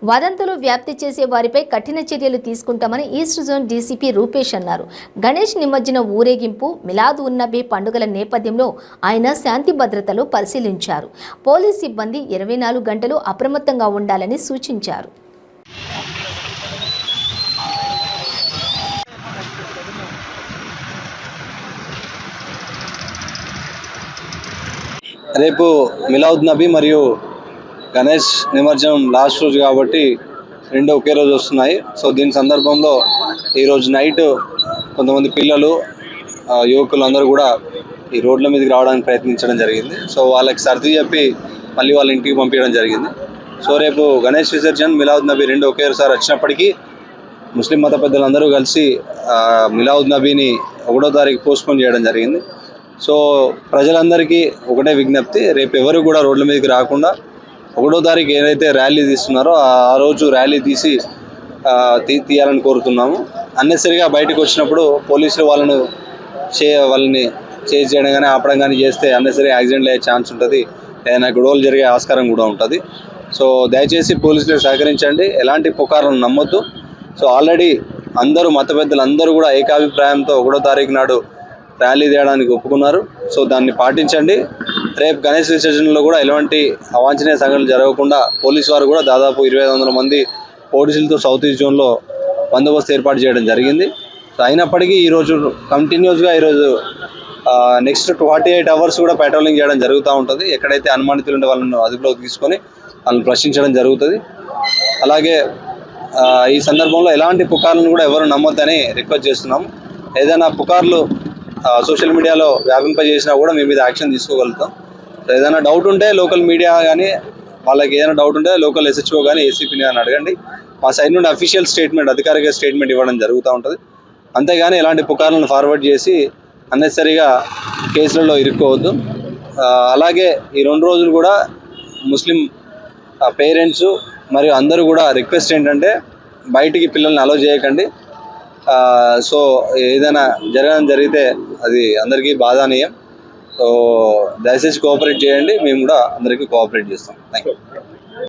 వదంతులు వ్యాప్తి చేసే వారిపై కఠిన చర్యలు తీసుకుంటామని ఈస్ట్ జోన్ డీసీపీ రూపేష్ అన్నారు. గణేష్ నిమజ్జన ఊరేగింపు, మిలాద్ ఉన్ నబీ పండుగల నేపథ్యంలో ఆయన శాంతి భద్రతలు పరిశీలించారు. పోలీస్ సిబ్బంది 24 గంటలు అప్రమత్తంగా ఉండాలని సూచించారు. రేపు మిలాద్ నబీ మరియు గణేష్ నిమజ్జనం లాస్ట్ రోజు కాబట్టి రెండు ఒకే రోజు వస్తున్నాయి. సో దీని సందర్భంలో ఈరోజు నైట్ కొంతమంది పిల్లలు, యువకులు అందరూ కూడా ఈ రోడ్ల మీదకి రావడానికి ప్రయత్నించడం జరిగింది. సో వాళ్ళకి సర్ది చెప్పి మళ్ళీ వాళ్ళ ఇంటికి పంపించడం జరిగింది. సో రేపు గణేష్ విసర్జన్, మిలాద్ నబీ రెండు ఒకేసారి వచ్చినప్పటికీ ముస్లిం మత పెద్దలందరూ కలిసి మిలాద్ నబీని 1వ తారీఖు పోస్ట్పోన్ చేయడం జరిగింది. సో ప్రజలందరికీ ఒకటే విజ్ఞప్తి, రేపు ఎవరు కూడా రోడ్ల మీదకి రాకుండా 1వ తారీఖు ఏదైతే ర్యాలీ తీస్తున్నారో ఆ రోజు ర్యాలీ తీయాలని కోరుతున్నాము. అన్నెసరిగా బయటకు వచ్చినప్పుడు పోలీసులు వాళ్ళని చేజ్ చేయడం కానీ ఆపడం కానీ చేస్తే అన్నెసరి యాక్సిడెంట్లు అయ్యే ఛాన్స్ ఉంటుంది, ఏదైనా గొడవలు జరిగే ఆస్కారం కూడా ఉంటుంది. సో దయచేసి పోలీసులకు సహకరించండి, ఎలాంటి పుకార్లను నమ్మొద్దు. సో ఆల్రెడీ అందరూ మత పెద్దలు అందరూ కూడా ఏకాభిప్రాయంతో 1వ తారీఖు నాడు ర్యాలీ తీయడానికి ఒప్పుకున్నారు. సో దాన్ని పాటించండి. రేపు గణేష్ విసర్జనలో కూడా ఎలాంటి అవాంఛనీయ సంఘటనలు జరగకుండా పోలీసు వారు కూడా దాదాపు 2500 మంది పోలీసులతో సౌత్ ఈస్ట్ జోన్లో బందోబస్తు ఏర్పాటు చేయడం జరిగింది. అయినప్పటికీ ఈరోజు కంటిన్యూస్గా నెక్స్ట్ 48 అవర్స్ కూడా పెట్రోలింగ్ చేయడం జరుగుతూ ఉంటుంది. ఎక్కడైతే అనుమానితులు ఉండే వాళ్ళను అదుపులోకి తీసుకొని వాళ్ళని ప్రశ్నించడం జరుగుతుంది. అలాగే ఈ సందర్భంలో ఎలాంటి పుకార్లను కూడా ఎవరు నమ్మొద్దని రిక్వెస్ట్ చేస్తున్నాము. ఏదైనా పుకార్లు సోషల్ మీడియాలో వ్యాపింపజేసినా కూడా మీ మీద యాక్షన్ తీసుకోగలుగుతాం. ఏదైనా డౌట్ ఉంటే లోకల్ మీడియా కానీ, వాళ్ళకి ఏదైనా డౌట్ ఉంటే లోకల్ SHO కానీ ఏసీపీని కానీ అడగండి. మా సైడ్ నుండి అఫీషియల్ స్టేట్మెంట్, అధికారిక స్టేట్మెంట్ ఇవ్వడం జరుగుతూ ఉంటుంది. అంతేగాని ఎలాంటి పుకార్లను ఫార్వర్డ్ చేసి అన్నెసరిగా కేసులలో ఇరుక్కోవద్దు. అలాగే ఈ 2 రోజులు కూడా ముస్లిం పేరెంట్స్ మరియు అందరూ కూడా రిక్వెస్ట్ ఏంటంటే బయటికి పిల్లల్ని అలో చేయకండి. సో ఏదైనా జరిగితే అది అందరికీ బాధానీయం. సో దయచేసి కోఆపరేట్ చేయండి, మేము కూడా అందరికీ కోఆపరేట్ చేస్తాం. Thank you.